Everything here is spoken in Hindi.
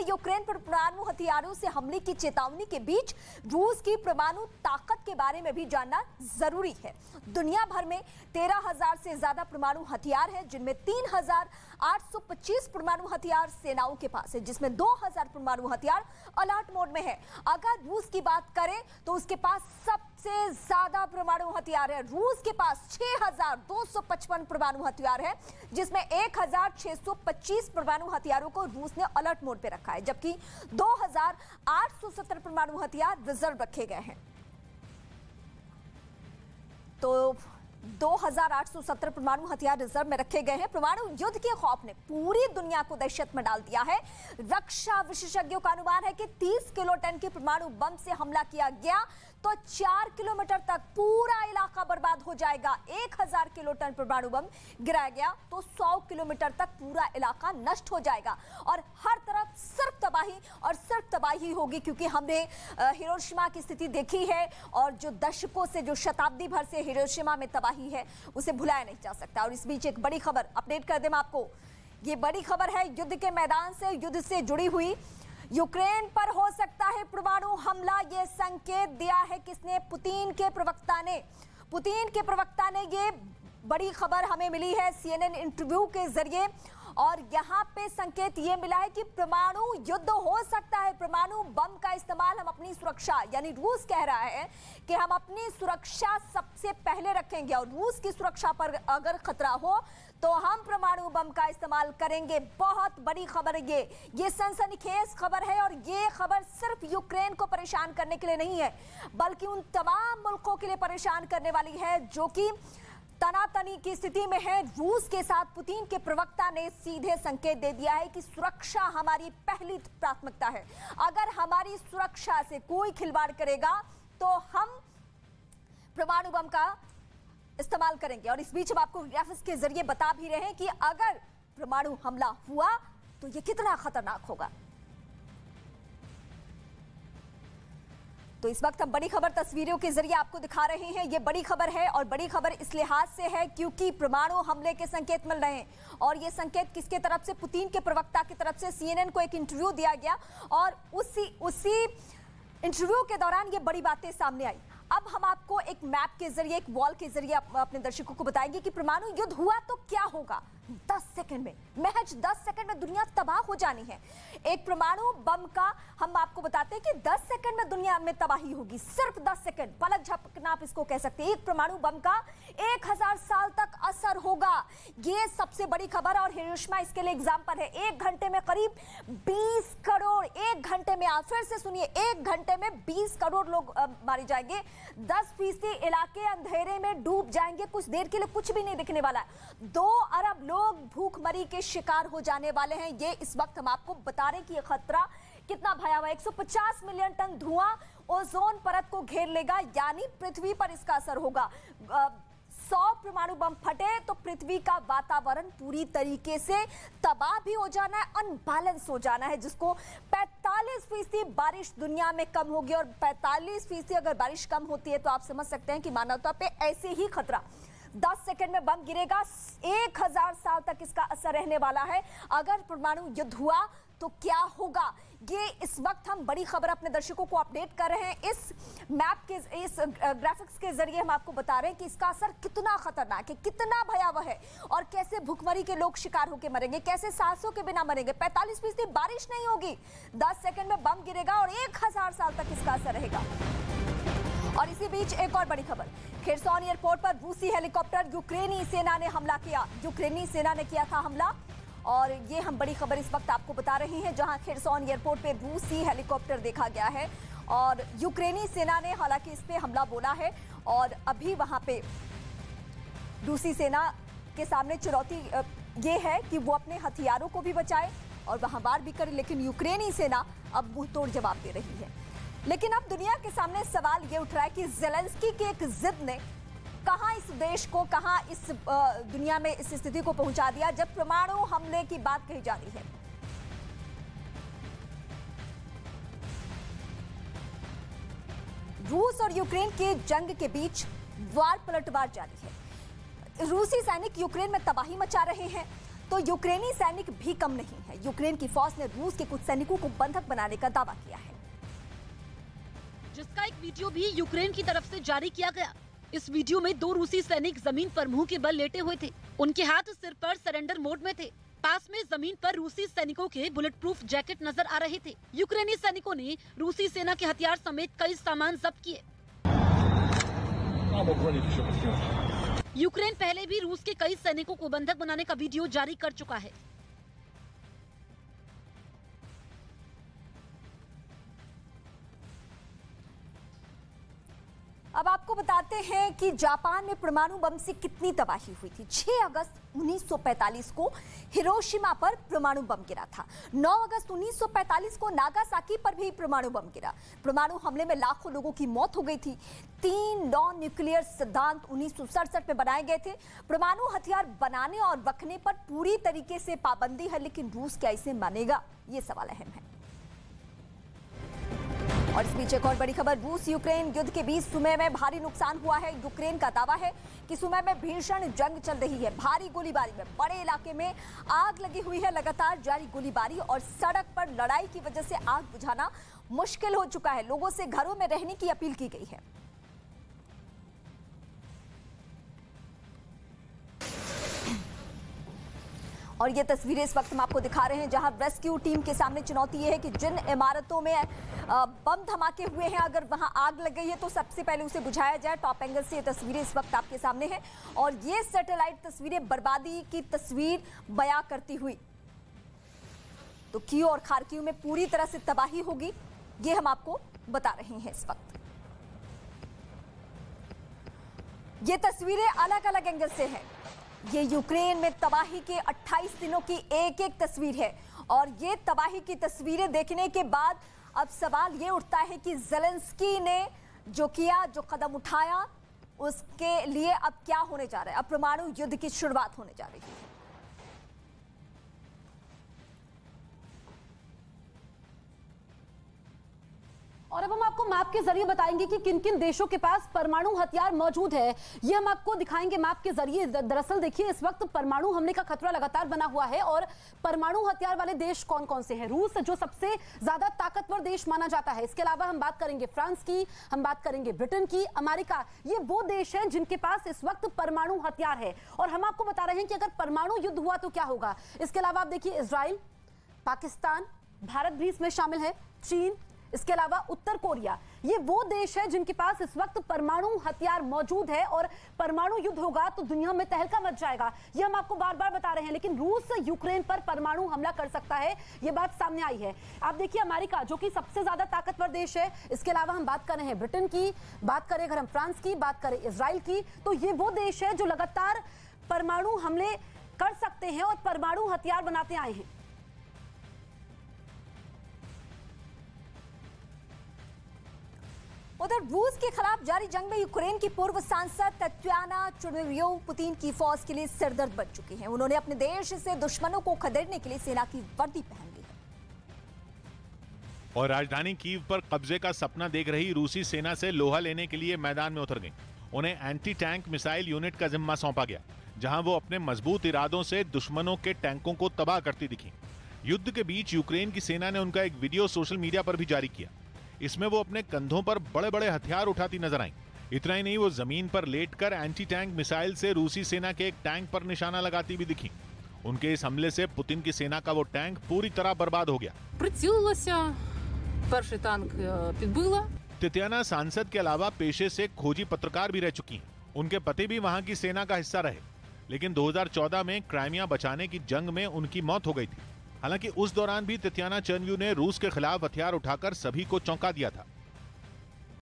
में यूक्रेन पर परमाणु हथियारों से हमले की चेतावनी के बीच रूस की परमाणु ताकत के बारे में भी जानना जरूरी है। दुनिया भर में 13,000 से ज्यादा परमाणु हथियार हैं, जिनमें 3,825 परमाणु हथियार सेनाओं के पास है, जिसमें 2,000 परमाणु हथियार अलर्ट मोड में है। अगर रूस की बात करें तो उसके पास सबसे ज्यादा परमाणु हथियार है। रूस के पास 6,255 परमाणु हथियार है, जिसमें 1,625 परमाणु हथियारों को रूस ने अलर्ट मोड पे रखा है, जबकि 2,870 परमाणु हथियार रिजर्व रखे गए हैं। तो 2,870 परमाणु हथियार रिजर्व में रखे गए हैं। परमाणु युद्ध के खौफ ने पूरी दुनिया को दहशत में डाल दिया है। रक्षा विशेषज्ञों का अनुमान है कि 30 किलोटन के परमाणु बम से हमला किया गया तो 4 किलोमीटर तक पूरा इलाका बर्बाद हो जाएगा। 1,000 किलोटन परमाणु बम गिराया गया तो 100 किलोमीटर तक पूरा इलाका नष्ट हो जाएगा और हर तरफ सिर्फ तबाही और सिर्फ तबाही होगी, क्योंकि हमने हिरोशिमा की स्थिति देखी है और जो दशकों से, जो शताब्दी भर से हिरोशिमा में तबाही है, उसे भुलाया नहीं जा सकता। और इस बीच एक बड़ी खबर अपडेट कर दें मैं आपको। ये बड़ी खबर है युद्ध के मैदान से, युद्ध से जुड़ी हुई। यूक्रेन पर हो सकता है परमाणु हमला, यह संकेत दिया है किसने? पुतिन के प्रवक्ता ने ये बड़ी खबर हमें मिली है CNN इंटरव्यू के जरिए, और यहाँ पे संकेत ये मिला है कि परमाणु युद्ध हो सकता है। परमाणु बम का इस्तेमाल हम अपनी सुरक्षा, यानी रूस कह रहा है कि हम अपनी सुरक्षा सबसे पहले रखेंगे और रूस की सुरक्षा पर अगर खतरा हो तो हम परमाणु बम का इस्तेमाल करेंगे। बहुत बड़ी खबर है ये सनसनीखेज खबर है, और ये खबर सिर्फ यूक्रेन को परेशान करने के लिए नहीं है, बल्कि उन तमाम मुल्कों के लिए परेशान करने वाली है जो कि तनातनी की स्थिति में है रूस के साथ। पुतिन के प्रवक्ता ने सीधे संकेत दे दिया है कि सुरक्षा हमारी पहली प्राथमिकता है। अगर हमारी सुरक्षा से कोई खिलवाड़ करेगा तो हम परमाणु बम का इस्तेमाल करेंगे। और इस बीच हम आपको ग्राफिक्स के जरिए बता भी रहे हैं कि अगर परमाणु हमला हुआ तो यह कितना खतरनाक होगा। तो इस वक्त हम बड़ी खबर तस्वीरों के जरिए आपको दिखा रहे हैं। ये बड़ी खबर है, और बड़ी खबर इस लिहाज से है क्योंकि परमाणु हमले के संकेत मिल रहे हैं। और ये संकेत किसके तरफ से? पुतिन के प्रवक्ता की तरफ से। CNN को एक इंटरव्यू दिया गया और उसी इंटरव्यू के दौरान ये बड़ी बातें सामने आई। अब हम आपको एक मैप के जरिए, एक वॉल के जरिए अपने दर्शकों को बताएंगे कि परमाणु युद्ध हुआ तो क्या होगा। 10 सेकंड में, महज 10 सेकंड में दुनिया तबाह हो जानी है। एक परमाणु बम का हम आपको बताते हैं कि 10 सेकंड में दुनिया में तबाही होगी। सिर्फ 10 सेकंड, पलक झपकना आप इसको कह सकते हैं। एक परमाणु बम का 1,000 साल तक असर होगा। ये सबसे बड़ी खबर, और हिरोशिमा इसके लिए एग्जाम्पल है। 1 घंटे में करीब 20 करोड़, 1 घंटे में, आप फिर से सुनिए, 1 घंटे में 20 करोड़ लोग मारे जाएंगे। 10% इलाके अंधेरे में डूब जाएंगे। कुछ देर के लिए कुछ भी नहीं दिखने वाला है। 2 अरब लोग भूखमरी के शिकार हो जाने वाले हैं। ये इस वक्त हम आपको बता रहे हैं कि ये खतरा कितना भयावह है। 150 मिलियन टन धुआं ओजोन परत को घेर लेगा, यानी पृथ्वी पर इसका असर होगा। 100 परमाणु बम फटे तो पृथ्वी का वातावरण पूरी तरीके से तबाह भी हो जाना है, अनबैलेंस हो जाना है, जिसको 45% बारिश दुनिया में कम होगी। और 45% अगर बारिश कम होती है तो आप समझ सकते हैं कि मानवता पे ऐसे ही खतरा। 10 सेकंड में बम गिरेगा, 1,000 साल तक इसका असर रहने वाला है। अगर परमाणु युद्ध हुआ तो क्या होगा, ये इस वक्त हम बड़ी खबर अपने दर्शकों को अपडेट कर रहे हैं। इस मैप के, इस ग्राफिक्स के जरिए हम आपको बता रहे हैं कि इसका असर कितना खतरनाक है, कितना भयावह है, और कैसे भूखमरी के लोग शिकार होकर मरेंगे, कैसे सांसों के बिना मरेंगे। 45% बारिश नहीं होगी, 10 सेकंड में बम गिरेगा और 1,000 साल तक इसका असर रहेगा। और इसी बीच एक और बड़ी खबर, खेरसोन एयरपोर्ट पर रूसी हेलीकॉप्टर, यूक्रेनी सेना ने हमला किया। यूक्रेनी सेना ने किया था हमला, और ये हम बड़ी खबर इस वक्त आपको बता रहे हैं, जहां खेरसोन एयरपोर्ट पे रूसी हेलीकॉप्टर देखा गया है और यूक्रेनी सेना ने हालांकि इस पे हमला बोला है। और अभी वहां पे रूसी सेना के सामने चुनौती ये है कि वो अपने हथियारों को भी बचाए और वहां वार भी करे, लेकिन यूक्रेनी सेना अब मुंहतोड़ जवाब दे रही है। लेकिन अब दुनिया के सामने सवाल ये उठ रहा है कि ज़ेलेंस्की की एक जिद ने कहां इस देश को, कहां इस दुनिया में इस स्थिति को पहुंचा दिया जब परमाणु हमले की बात कही जा रही है। रूस और यूक्रेन के जंग के बीच वार पलटवार जारी है। रूसी सैनिक यूक्रेन में तबाही मचा रहे हैं तो यूक्रेनी सैनिक भी कम नहीं है। यूक्रेन की फौज ने रूस के कुछ सैनिकों को बंधक बनाने का दावा किया है, जिसका एक वीडियो भी यूक्रेन की तरफ से जारी किया गया। इस वीडियो में 2 रूसी सैनिक जमीन पर मुंह के बल लेटे हुए थे। उनके हाथ सिर पर सरेंडर मोड में थे। पास में जमीन पर रूसी सैनिकों के बुलेट प्रूफ जैकेट नजर आ रहे थे। यूक्रेनी सैनिकों ने रूसी सेना के हथियार समेत कई सामान जब्त किए। यूक्रेन पहले भी रूस के कई सैनिकों को बंधक बनाने का वीडियो जारी कर चुका है। अब आपको बताते हैं कि जापान में परमाणु बम से कितनी तबाही हुई थी। 6 अगस्त 1945 को हिरोशिमा पर परमाणु बम गिरा था। 9 अगस्त 1945 को नागासाकी पर भी परमाणु बम गिरा। परमाणु हमले में लाखों लोगों की मौत हो गई थी। 3 नॉन न्यूक्लियर सिद्धांत 1967 में बनाए गए थे। परमाणु हथियार बनाने और रखने पर पूरी तरीके से पाबंदी है, लेकिन रूस क्या इसे मानेगा, ये सवाल अहम है। और इस बीच एक और बड़ी खबर, रूस यूक्रेन युद्ध के बीच सुमे में भारी नुकसान हुआ है। यूक्रेन का दावा है कि सुमे में भीषण जंग चल रही है। भारी गोलीबारी में बड़े इलाके में आग लगी हुई है। लगातार जारी गोलीबारी और सड़क पर लड़ाई की वजह से आग बुझाना मुश्किल हो चुका है। लोगों से घरों में रहने की अपील की गई है। और ये तस्वीरें इस वक्त हम आपको दिखा रहे हैं, जहां रेस्क्यू टीम के सामने चुनौती ये है कि जिन इमारतों में बम धमाके हुए हैं, अगर वहां आग लग गई है तो सबसे पहले उसे बुझाया जाए। टॉप एंगल से ये तस्वीरें इस वक्त आपके सामने हैं और ये सैटेलाइट तस्वीरें बर्बादी की तस्वीर बयां करती हुई। तो कीव और खार्किव में पूरी तरह से तबाही होगी, ये हम आपको बता रहे हैं इस वक्त। ये तस्वीरें अलग अलग एंगल से हैं। ये यूक्रेन में तबाही के 28 दिनों की एक एक तस्वीर है और ये तबाही की तस्वीरें देखने के बाद अब सवाल ये उठता है कि ज़ेलेंस्की ने जो किया, जो कदम उठाया, उसके लिए अब क्या होने जा रहा है। अब परमाणु युद्ध की शुरुआत होने जा रही है। और अब हम आपको मैप के जरिए बताएंगे कि किन किन देशों के पास परमाणु हथियार मौजूद है। ये हम आपको दिखाएंगे मैप के जरिए। दरअसल देखिए, इस वक्त परमाणु हमले का खतरा लगातार बना हुआ है और परमाणु हथियार वाले देश कौन कौन से हैं। रूस जो सबसे ज्यादा ताकतवर देश माना जाता है। इसके अलावा हम बात करेंगे फ्रांस की, हम बात करेंगे ब्रिटेन की, अमेरिका। ये वो देश हैं जिनके पास इस वक्त परमाणु हथियार है। और हम आपको बता रहे हैं कि अगर परमाणु युद्ध हुआ तो क्या होगा। इसके अलावा आप देखिए, इजराइल, पाकिस्तान, भारत भी इसमें शामिल है, चीन, इसके अलावा उत्तर कोरिया, ये वो देश है जिनके पास इस वक्त परमाणु हथियार मौजूद है। और परमाणु युद्ध होगा तो दुनिया में तहलका मच जाएगा, ये हम आपको बार बार बता रहे हैं। लेकिन रूस यूक्रेन पर परमाणु हमला कर सकता है, ये बात सामने आई है। आप देखिए, अमेरिका जो कि सबसे ज्यादा ताकतवर देश है। इसके अलावा हम बात कर रहे हैं ब्रिटेन की, बात करें अगर हम फ्रांस की, बात करें इजराइल की, तो ये वो देश है जो लगातार परमाणु हमले कर सकते हैं और परमाणु हथियार बनाते आए हैं। उधर रूस के खिलाफ जारी जंग में यूक्रेन की पूर्व सांसद तत्याना चुर्नियोव पुतिन की फौज के लिए सिरदर्द बन चुकी हैं। उन्होंने अपने देश से दुश्मनों को खदेड़ने के लिए सेना की वर्दी पहन ली है और राजधानी कीव पर कब्जे का सपना देख रही रूसी सेना से लोहा लेने के लिए मैदान में उतर गई। उन्हें एंटी टैंक मिसाइल यूनिट का जिम्मा सौंपा गया, जहां वो अपने मजबूत इरादों से दुश्मनों के टैंकों को तबाह करती दिखी। युद्ध के बीच यूक्रेन की सेना ने उनका एक वीडियो सोशल मीडिया पर भी जारी किया। इसमें वो अपने कंधों पर बड़े बड़े हथियार उठाती नजर आई। इतना ही नहीं, वो जमीन पर लेटकर एंटी टैंक मिसाइल से रूसी सेना के एक टैंक पर निशाना लगाती भी दिखी। उनके इस हमले से पुतिन की सेना का वो टैंक पूरी तरह बर्बाद हो गया। तत्याना सांसद के अलावा पेशे से खोजी पत्रकार भी रह चुकी हैं। उनके पति भी वहां की सेना का हिस्सा रहे, लेकिन 2014 में क्राइमिया बचाने की जंग में उनकी मौत हो गई थी। हालांकि उस दौरान भी तत्याना चर्नियोव ने रूस के खिलाफ हथियार उठाकर सभी को चौंका दिया था।